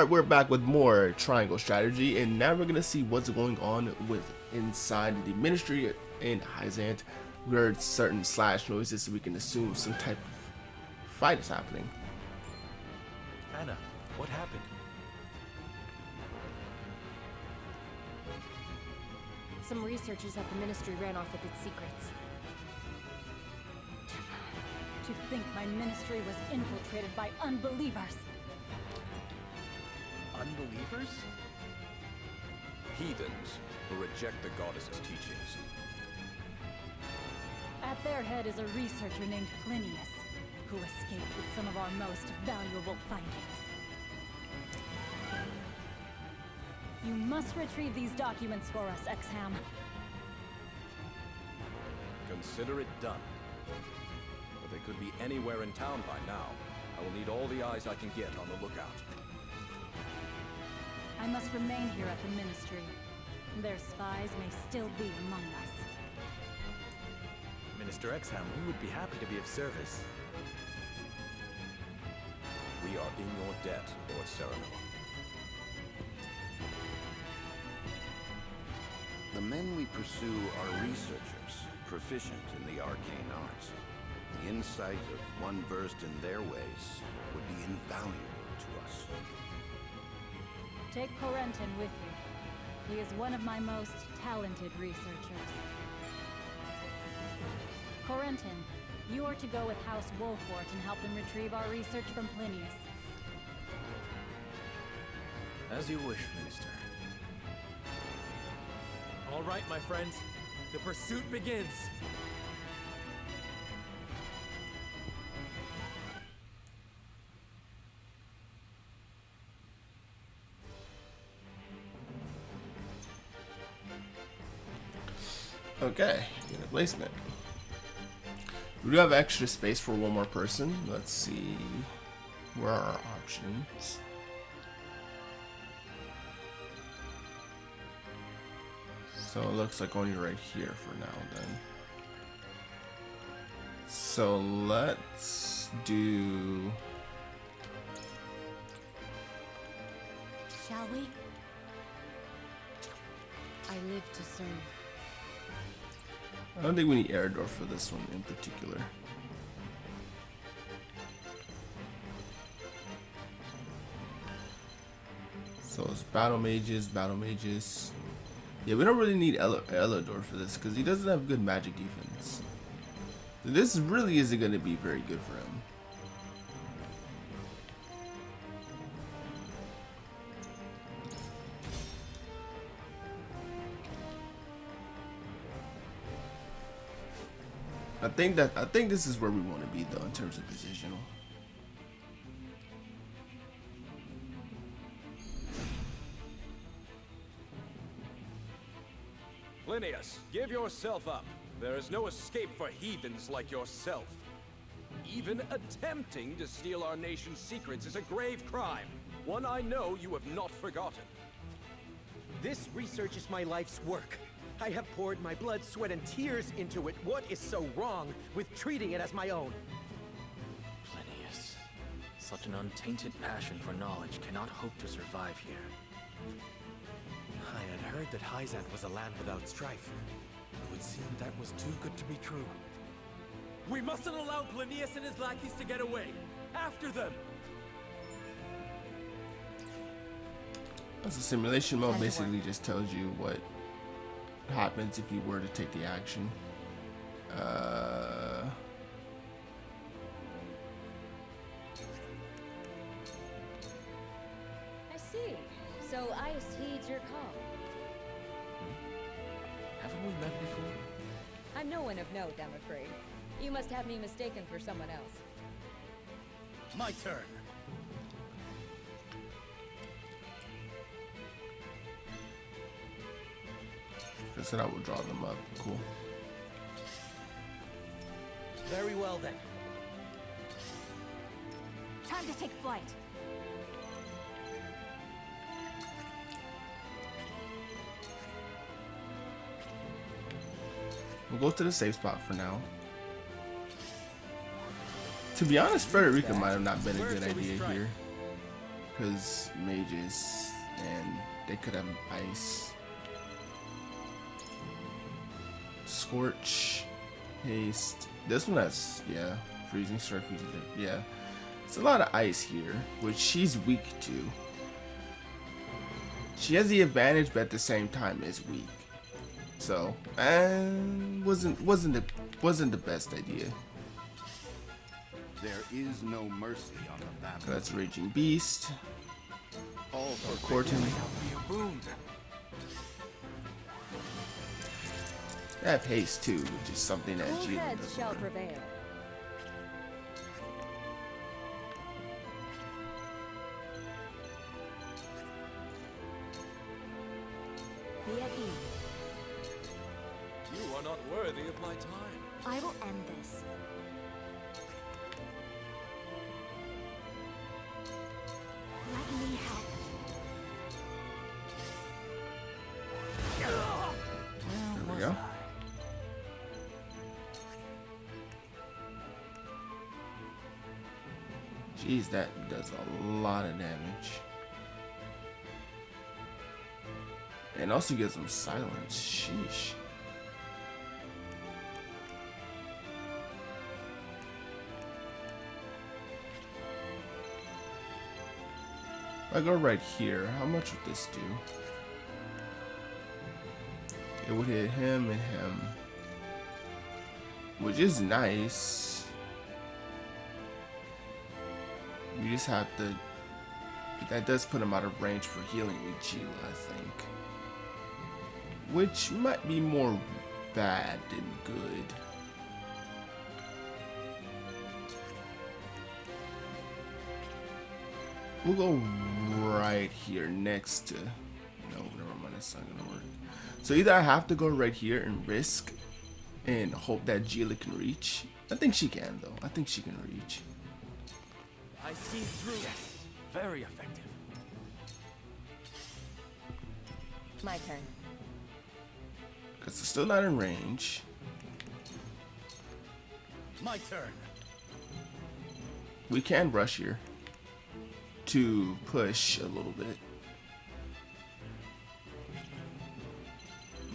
Alright, we're back with more triangle strategy, and now we're gonna see what's going on with inside the ministry in Hyzante. We heard certain slash noises, so we can assume some type of fight is happening. Anna, what happened? Some researchers at the ministry ran off with its secrets. To think my ministry was infiltrated by unbelievers. Unbelievers? Heathens who reject the goddess's teachings. At their head is a researcher named Plinius, who escaped with some of our most valuable findings. You must retrieve these documents for us, Exham. Consider it done. But they could be anywhere in town by now. I will need all the eyes I can get on the lookout. I must remain here at the ministry. Their spies may still be among us. Minister Exham, we would be happy to be of service. We are in your debt, Lord Cyrano. The men we pursue are researchers, proficient in the arcane arts. The insight of one versed in their ways would be invaluable to us. Take Corentin with you. He is one of my most talented researchers. Corentin, you are to go with House Wolfort and help them retrieve our research from Plinius. As you wish, Minister. All right, my friends. The pursuit begins. Okay, unit placement. We do have extra space for one more person. Let's see. Where are our options? So it looks like only right here for now then. So let's do... Shall we? I live to serve. I don't think we need Eridor for this one in particular. So it's battle mages, battle mages. Yeah, we don't really need Elador for this because he doesn't have good magic defense. So this really isn't going to be very good for him. I think this is where we want to be though in terms of positional. Plinius, give yourself up. There is no escape for heathens like yourself. Even attempting to steal our nation's secrets is a grave crime. One I know you have not forgotten. This research is my life's work. I have poured my blood, sweat, and tears into it. What is so wrong with treating it as my own? Plinius. Such an untainted passion for knowledge cannot hope to survive here. I had heard that Hyzante was a land without strife. It would seem that was too good to be true. We mustn't allow Plinius and his lackeys to get away. After them! That's a simulation mode. Basically just tells you what happens if you were to take the action. I see. So Ice heeds your call. Haven't we met before? I'm no one of note, I'm afraid. You must have me mistaken for someone else. My turn. I said I would draw them up. Cool. Very well then. Time to take flight. We'll go to the safe spot for now. To be honest, Frederica might have not been a good idea here. because mages and they could have ice. Scorch, haste. This one has, yeah, freezing, strike, freezing. Yeah, it's a lot of ice here, which she's weak to. She has the advantage, but at the same time is weak. So, and wasn't the best idea. There is no mercy on the battle. That's Raging Beast. All for Corton. Be a boon. They have haste too, which is something that Cool Gila heads doesn't shall run. prevail. Be at ease. You are not worthy of my time. I will end this. Let me help. There we go. Jeez, that does a lot of damage. And also gives them silence. Sheesh. If I go right here, how much would this do? It would hit him and him. Which is nice. You just have to... That does put him out of range for healing with Gila, I think. Which might be more bad than good. We'll go right here next to... No, never mind, it's not gonna work. So either I have to go right here and risk and hope that Gila can reach. I think she can though. I think she can reach. I see through. Yes, very effective. My turn. Because it's still not in range. My turn. We can rush here to push a little bit.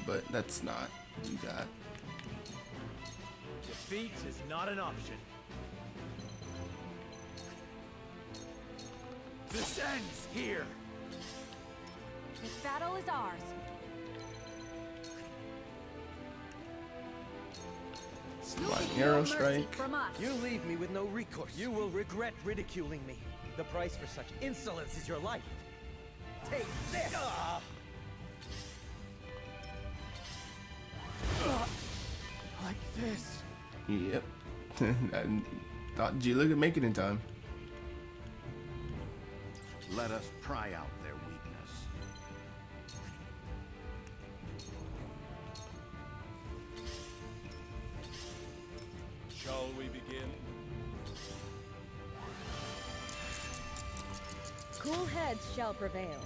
But that's not what we got. Defeat is not an option. This ends here. This battle is ours. Sliding arrow Mercy strike. from us. You leave me with no recourse. You will regret ridiculing me. The price for such insolence is your life. Take this! Like this. Yep. I thought Gila could make it in time. Let us pry out their weakness. Shall we begin? Cool heads shall prevail.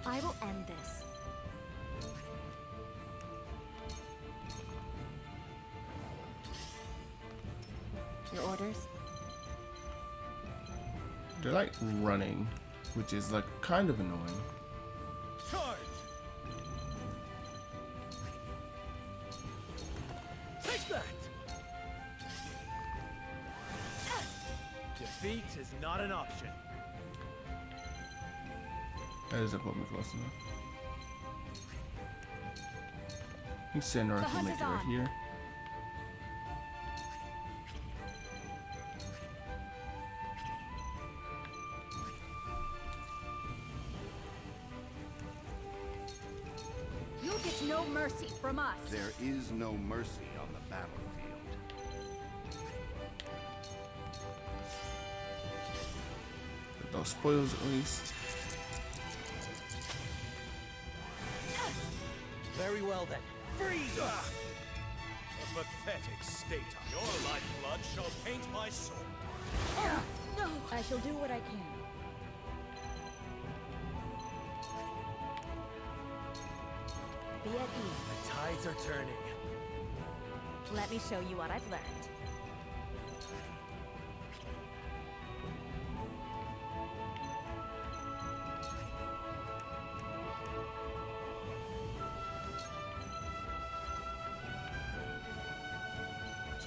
I will end this. Your orders? They're like running, which is like kind of annoying. Charge. Take that. Defeat is not an option. That doesn't put me close enough. I think Senor can make it right here. You'll get no mercy from us. There is no mercy on the battlefield. Get those spoils at least. Very well then. Freeze! A pathetic state. Your lifeblood shall paint my soul. No! I shall do what I can. Be at ease. The tides are turning. Let me show you what I've learned.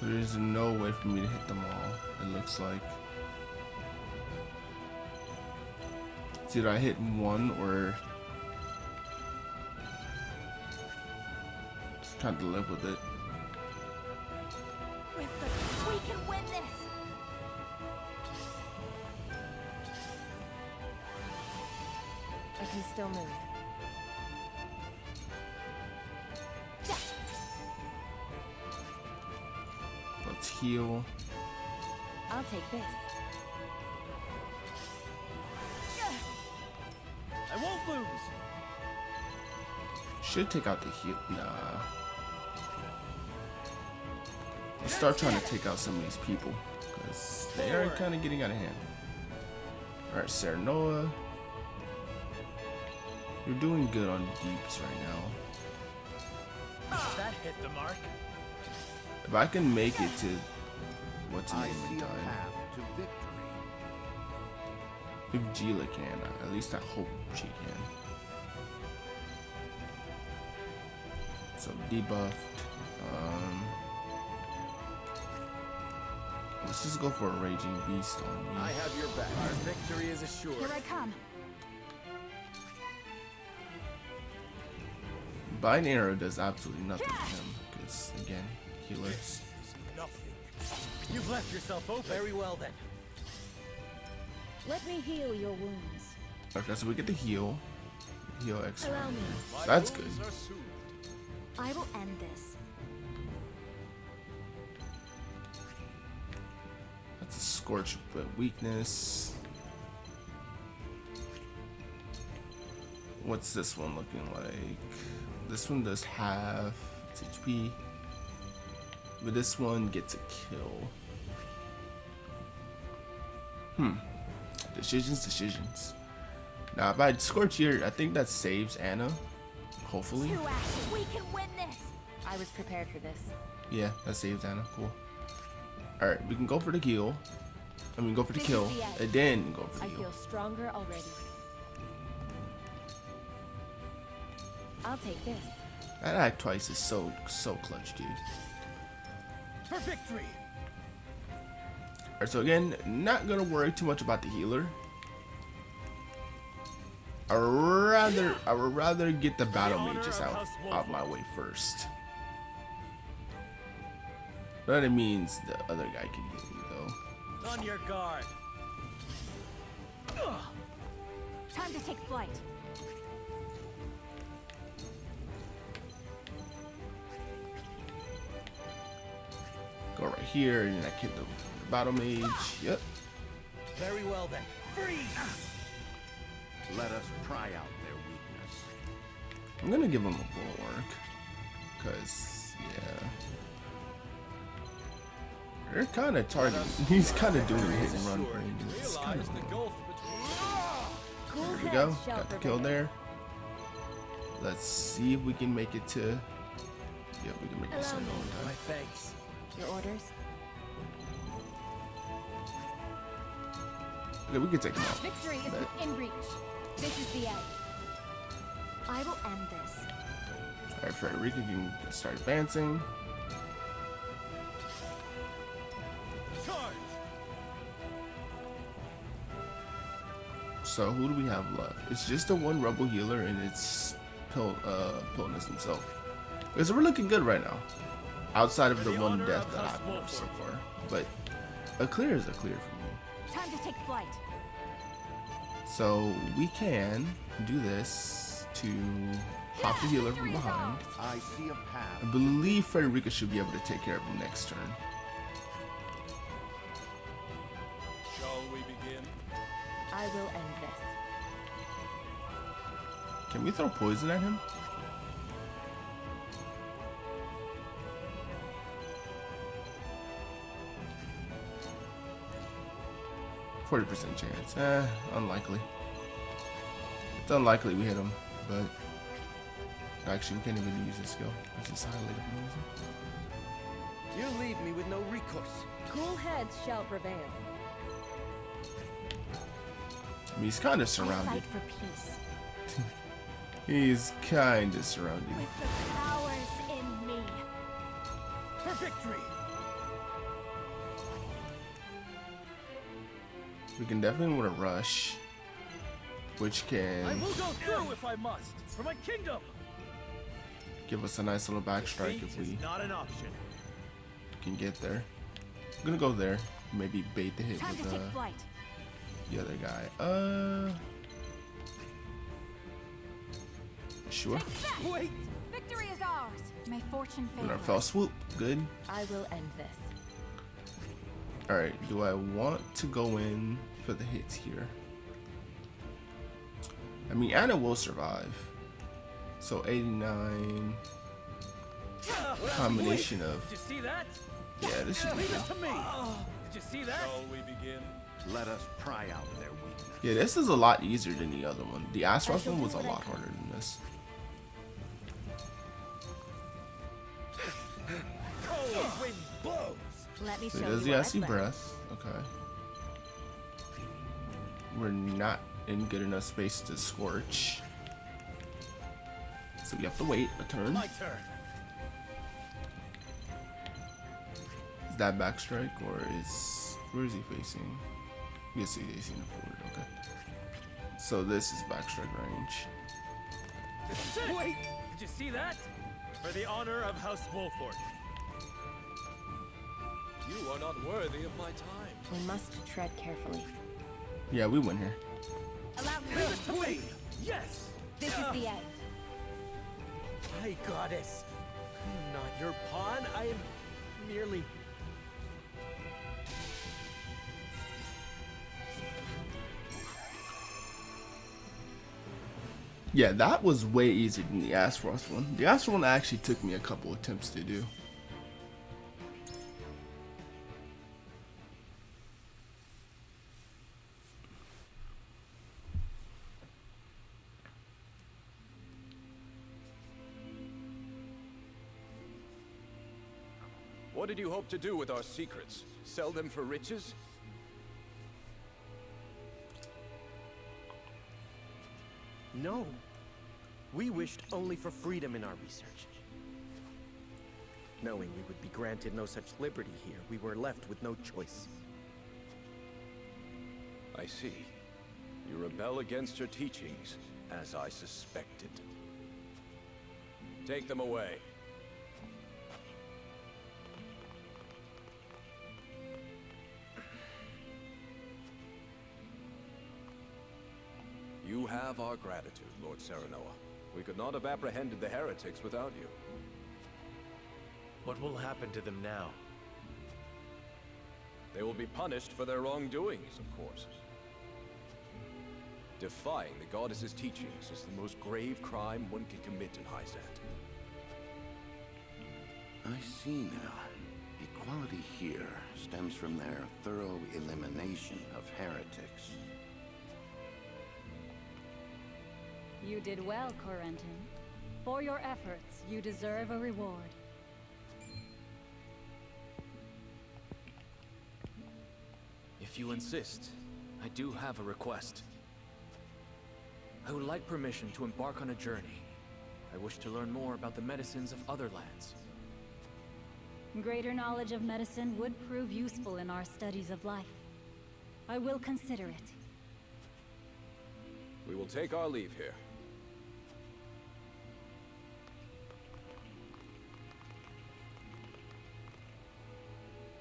So there's no way for me to hit them all, it looks like. It's either I hit one or just trying to live with it. We can win this! I can still move. Let's heal. I'll take this. I won't lose. Should take out the heal. Nah. Let's start trying to take out some of these people, because they are kind of getting out of hand. Alright, Serenoa. You're doing good on deeps right now. That hit the mark. If I can make it to what's the I name see in a time. path to victory. If Gila can, at least I hope she can. So debuffed. Let's just go for a Raging Beast on me. I have your back. Our victory is assured. Here I come. Bind Arrow does absolutely nothing to him, because again, healer. This is nothing. You've left yourself open. Very well then. Let me heal your wounds. Okay, so we get the heal. Heal extra. Allow me. My That's good. wounds are soothed. I will end this. That's a Scorch, but weakness. What's this one looking like? This one does have its HP, but this one gets a kill. Decisions. Now, if I Scorch here, I think that saves Anna. Hopefully. Two actions. We can win this! I was prepared for this. Yeah, that saves Anna. Cool. Alright, we can go for the heal. I mean, go for the This kill, is the end. and then go for the I heal. feel stronger already. I'll take this. That act twice is so clutch, dude. For victory. Alright, so again, not gonna worry too much about the healer. I would rather get the battle mages out my way first. But it means the other guy can hit me though. On your guard. Time to take flight. Go right here, and I hit the battle mage. Yep. Very well then. Freeze! Let us try out their weakness. I'm gonna give him a bulwark, cause yeah, they're kind of targeting. He's kind of doing a hit and run thing. It's kind Realize of the gulf between. Cool There we heads go. shall Got the kill prevail. there. Let's see if we can make it to. Yep, we can make this Allow in me. no My time. thanks. Your orders? Okay, we can take him out. Victory is But- within reach. This is the end. I will end this. Alright, Frederica can start advancing. Charge. So who do we have left? It's just the one rebel healer, and it's Pilnus himself. Because we're looking good right now. Outside of the one death that I've done so far. But a clear is a clear for me. Time to take flight. So we can do this to pop the healer from behind. I see a path. I believe Frederica should be able to take care of him next turn. Shall we begin? I will end this. Can we throw poison at him? %40 chance. Unlikely. It's unlikely we hit him, but actually we can't even use this skill. It's just highlighted for You leave me with no recourse. Cool heads shall prevail. I mean, he's kind of I surrounded. fight for peace. He's kind of surrounded. With the powers in me. For victory. We can definitely want to rush, which can I will go through if I must, for my kingdom. give us a nice little backstrike if we not an option. can get there. I'm gonna go there. Maybe bait the hit Time to with take flight. the other guy. Sure. Wait! Victory is ours. May fortune And favor our fell us. swoop. Good. I will end this. Alright, do I want to go in for the hits here? I mean, Anna will survive. So 89. Combination of. Did you see that? Yeah, this should be Leave good. it to me. Did you see that? Shall we begin? Let us pry out their weakness. Yeah, this is a lot easier than the other one. The Azeroth one was a lot harder than this. Cold wind blows! Let me So show it does you the what icy I've learned. breath. Okay. We're not in good enough space to scorch. So we have to wait a turn. My turn. Is that backstrike or is where is he facing? Yes, he's facing forward. Okay. So this is backstrike range. Wait! Did you see that? For the honor of House Wolford. You are not worthy of my time. We must tread carefully. Yeah, we win here. Allow me. Leave it to me. Yes. This is the end. My goddess! I'm not your pawn, I am merely... Yeah, that was way easier than the Azeroth one. The Azeroth one actually took me a couple attempts to do. What did you hope to do with our secrets? Sell them for riches? No. We wished only for freedom in our research. Knowing we would be granted no such liberty here, we were left with no choice. I see. You rebel against your teachings, as I suspected. Take them away. You have our gratitude, Lord Serenoa. We could not have apprehended the heretics without you. What will happen to them now? They will be punished for their wrongdoings, of course. Defying the goddess's teachings is the most grave crime one can commit in Hyzante. I see now. Equality here stems from their thorough elimination of heretics. You did well, Corentin. For your efforts, you deserve a reward. If you insist, I do have a request. I would like permission to embark on a journey. I wish to learn more about the medicines of other lands. Greater knowledge of medicine would prove useful in our studies of life. I will consider it. We will take our leave here.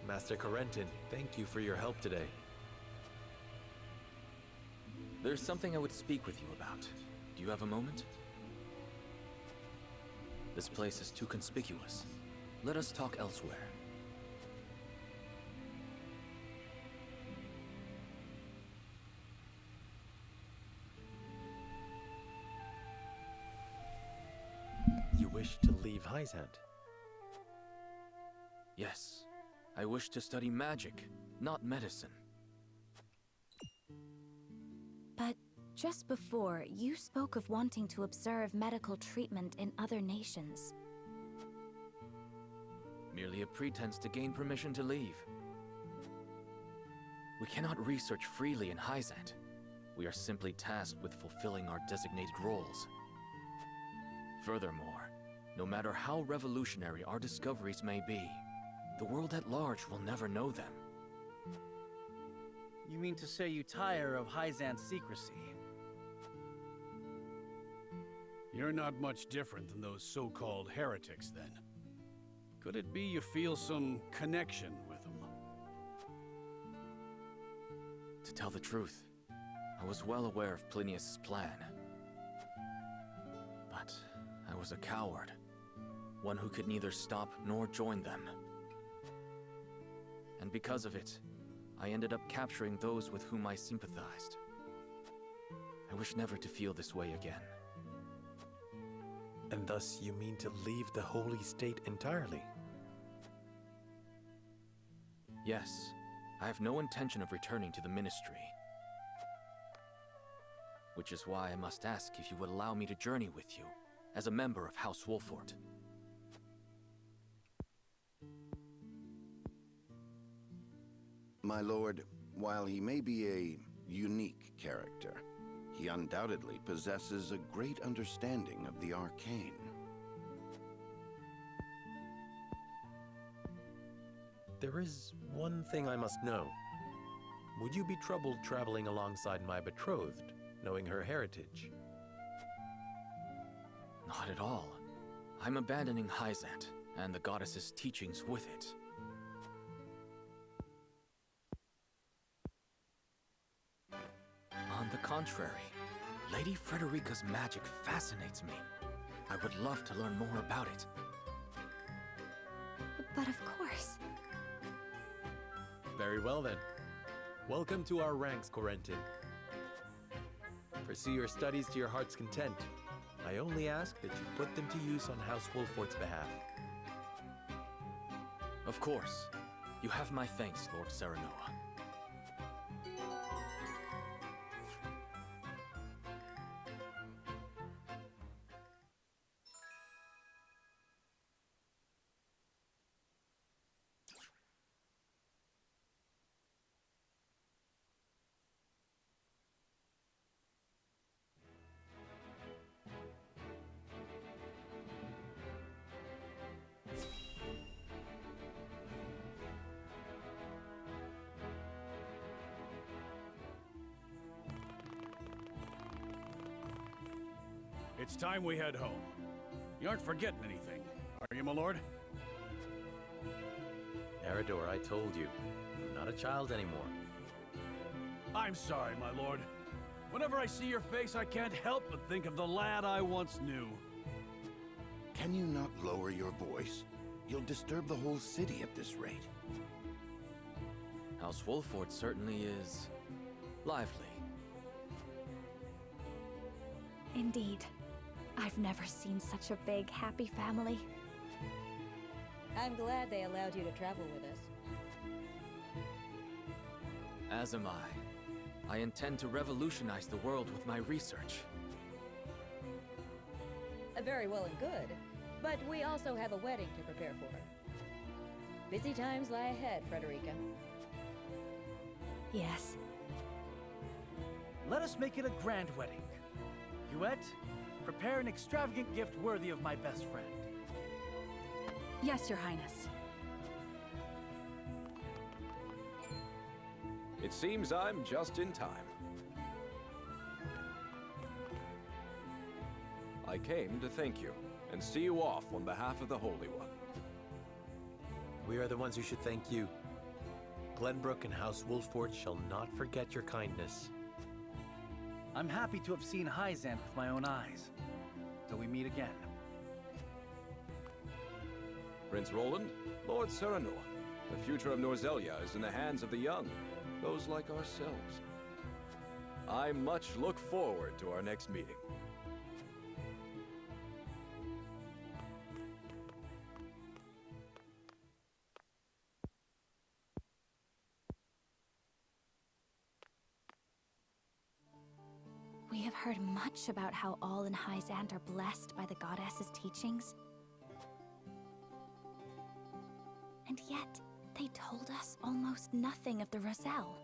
Master Corentin, thank you for your help today. There's something I would speak with you about. Do you have a moment? This place is too conspicuous. Let us talk elsewhere. You wish to leave Hyzante? Yes. I wish to study magic, not medicine. But just before, you spoke of wanting to observe medical treatment in other nations. Merely a pretense to gain permission to leave. We cannot research freely in Hyzante. We are simply tasked with fulfilling our designated roles. Furthermore, no matter how revolutionary our discoveries may be, the world at large will never know them. You mean to say you tire of Hyzante's secrecy? You're not much different than those so-called heretics, then. Could it be you feel some connection with them? To tell the truth, I was well aware of Plinius' plan. But I was a coward. One who could neither stop nor join them. And because of it, I ended up capturing those with whom I sympathized. I wish never to feel this way again. And thus you mean to leave the Holy State entirely? Yes, I have no intention of returning to the Ministry. Which is why I must ask if you would allow me to journey with you, as a member of House Wolfort. My lord, while he may be a unique character, he undoubtedly possesses a great understanding of the arcane. There is one thing I must know. Would you be troubled traveling alongside my betrothed, knowing her heritage? Not at all. I'm abandoning Hyzante, and the goddess's teachings with it. On the contrary, Lady Frederica's magic fascinates me. I would love to learn more about it. But of course. Very well then. Welcome to our ranks, Corentin. Pursue your studies to your heart's content. I only ask that you put them to use on House Wolfort's behalf. Of course. You have my thanks, Lord Serenoa. It's time we head home. You aren't forgetting anything, are you, my lord? Eridor, I told you, I'm not a child anymore. I'm sorry, my lord. Whenever I see your face, I can't help but think of the lad I once knew. Can you not lower your voice? You'll disturb the whole city at this rate. House Wolfort certainly is lively. Indeed. I've never seen such a big, happy family. I'm glad they allowed you to travel with us. As am I. I intend to revolutionize the world with my research. Very well and good, but we also have a wedding to prepare for. Busy times lie ahead, Frederica. Yes. Let us make it a grand wedding. Huette, prepare an extravagant gift worthy of my best friend. Yes, Your Highness. It seems I'm just in time. I came to thank you, and see you off on behalf of the Holy One. We are the ones who should thank you. Glenbrook and House Wolfort shall not forget your kindness. I'm happy to have seen Hyzante with my own eyes. Till we meet again. Prince Roland, Lord Serenoa, the future of Norzelia is in the hands of the young, those like ourselves. I much look forward to our next meeting. We have heard much about how all in Hyzante are blessed by the goddess's teachings. And yet, they told us almost nothing of the Roselle.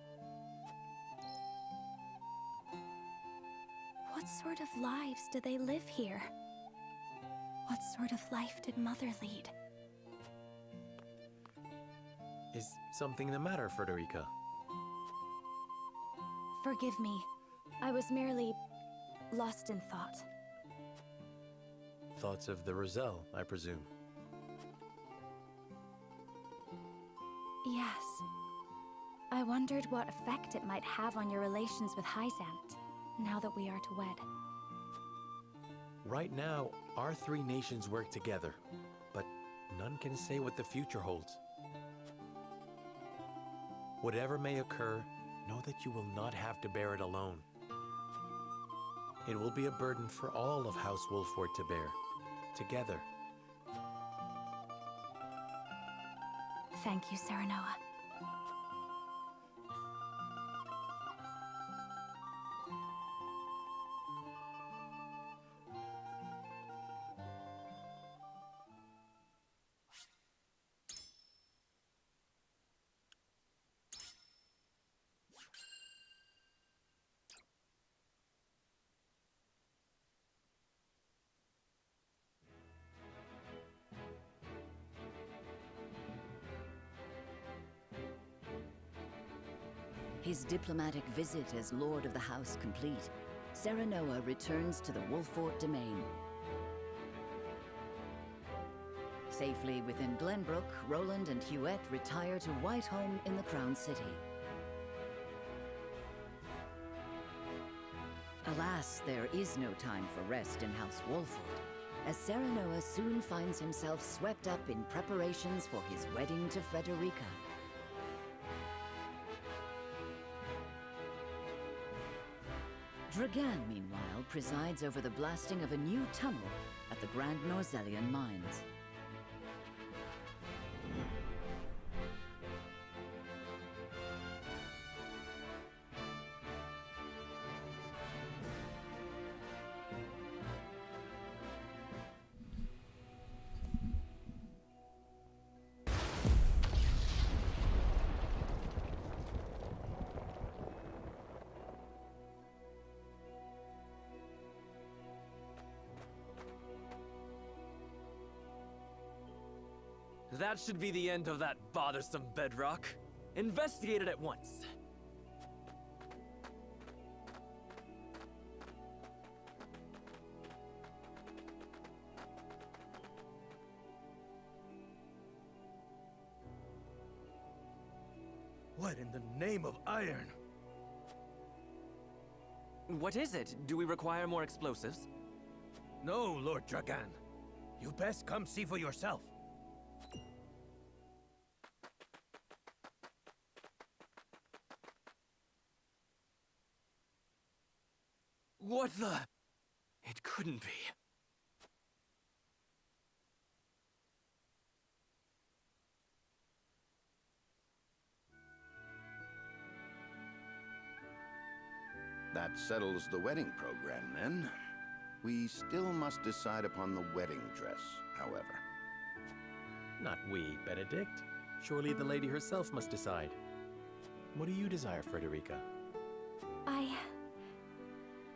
What sort of lives do they live here? What sort of life did Mother lead? Is something the matter, Frederica? Forgive me. I was merely lost in thought. Thoughts of the Roselle, I presume. Yes. I wondered what effect it might have on your relations with Hyzante, now that we are to wed. Right now, our three nations work together, but none can say what the future holds. Whatever may occur, know that you will not have to bear it alone. It will be a burden for all of House Wolford to bear, together. Thank you, Serenoa. His diplomatic visit as Lord of the House complete, Serenoa returns to the Wolford domain. Safely within Glenbrook, Roland and Huette retire to Whitehome in the Crown City. Alas, there is no time for rest in House Wolford, as Serenoa soon finds himself swept up in preparations for his wedding to Frederica. Dragan, meanwhile, presides over the blasting of a new tunnel at the Grand Norzellian mines. That should be the end of that bothersome bedrock. Investigate it at once. What in the name of iron? What is it? Do we require more explosives? No, Lord Dragan. You best come see for yourself. What the? It couldn't be. That settles the wedding program, then. We still must decide upon the wedding dress, however. Not we, Benedict. Surely the lady herself must decide. What do you desire, Frederica?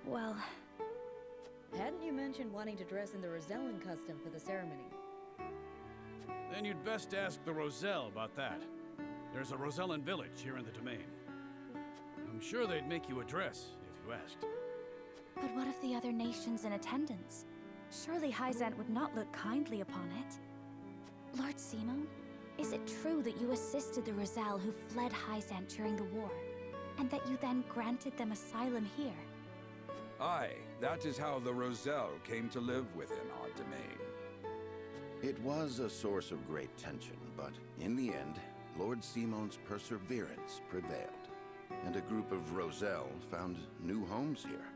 Well... Hadn't you mentioned wanting to dress in the Rosellan custom for the ceremony? Then you'd best ask the Roselle about that. There's a Rosellan village here in the domain. I'm sure they'd make you a dress, if you asked. But what of the other nations in attendance? Surely Hyzante would not look kindly upon it. Lord Simon, is it true that you assisted the Roselle who fled Hyzante during the war, and that you then granted them asylum here? Aye, that is how the Roselle came to live within our domain. It was a source of great tension, but in the end, Lord Simon's perseverance prevailed, and a group of Roselle found new homes here.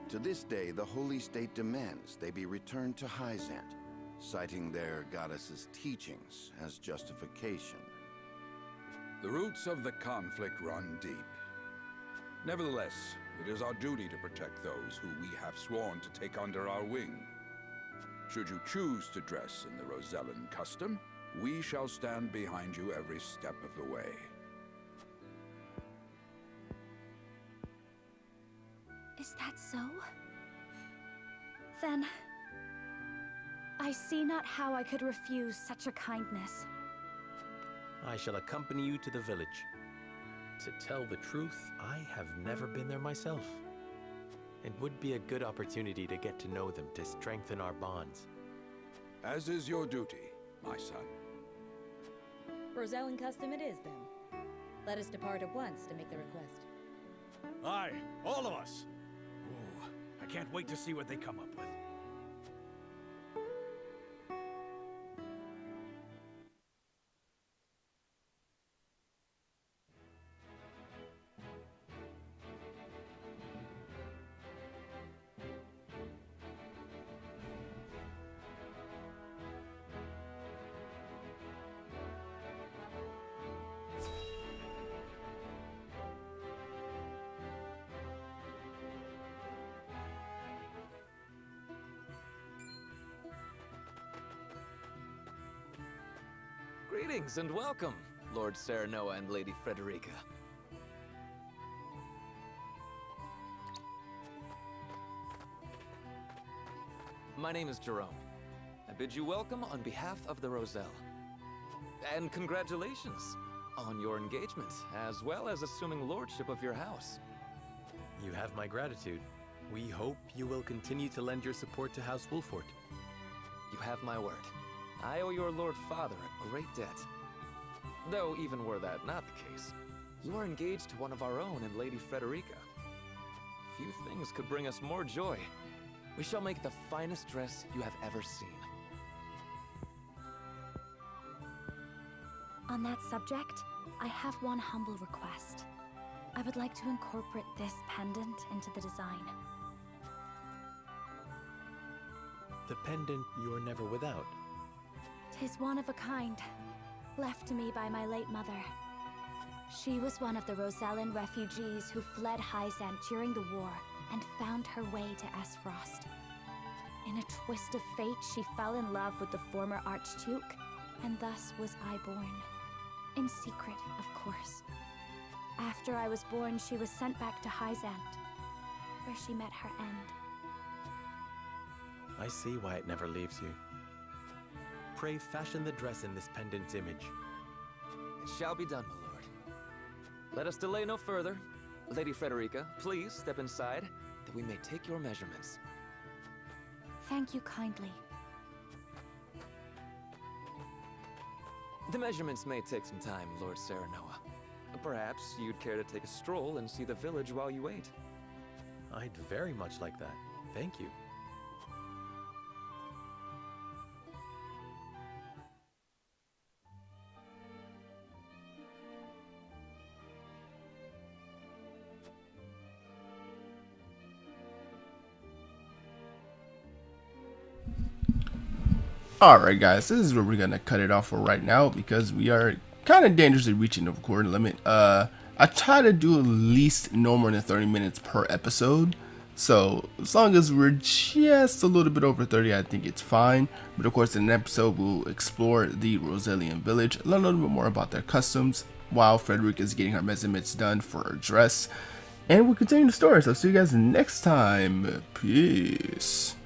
To this day, the Holy State demands they be returned to Hyzante, citing their goddess's teachings as justification. The roots of the conflict run deep. Nevertheless, it is our duty to protect those who we have sworn to take under our wing. Should you choose to dress in the Rosellan custom, we shall stand behind you every step of the way. Is that so? Then... I see not how I could refuse such a kindness. I shall accompany you to the village. To tell the truth, I have never been there myself. It would be a good opportunity to get to know them to strengthen our bonds. As is your duty, my son. Rosellan custom it is, then. Let us depart at once to make the request. Aye, all of us. Ooh, I can't wait to see what they come up with. Greetings and welcome, Lord Serenoa and Lady Frederica. My name is Jerome. I bid you welcome on behalf of the Roselle. And congratulations on your engagement, as well as assuming lordship of your house. You have my gratitude. We hope you will continue to lend your support to House Wolford. You have my word. I owe your Lord Father a great debt. Though even were that not the case, you are engaged to one of our own in Lady Frederica. Few things could bring us more joy. We shall make the finest dress you have ever seen. On that subject, I have one humble request. I would like to incorporate this pendant into the design. The pendant you're never without. 'Tis one of a kind, left to me by my late mother. She was one of the Rosellan refugees who fled Hyzante during the war and found her way to Esfrost. In a twist of fate, she fell in love with the former Archduke, and thus was I born. In secret, of course. After I was born, she was sent back to Hyzante, where she met her end. I see why it never leaves you. Pray fashion the dress in this pendant's image. It shall be done, my lord. Let us delay no further. Lady Frederica, please step inside, that we may take your measurements. Thank you kindly. The measurements may take some time, Lord Serenoa. Perhaps you'd care to take a stroll and see the village while you wait. I'd very much like that. Thank you. Alright guys, this is where we're gonna cut it off for right now because we are kind of dangerously reaching the recording limit. I try to do at least no more than 30 minutes per episode, so as long as we're just a little bit over 30, I think it's fine. But of course in an episode we'll explore the Rosellian village, learn a little bit more about their customs while Frederica is getting her measurements done for her dress, and we'll continue the story. So see you guys next time. Peace.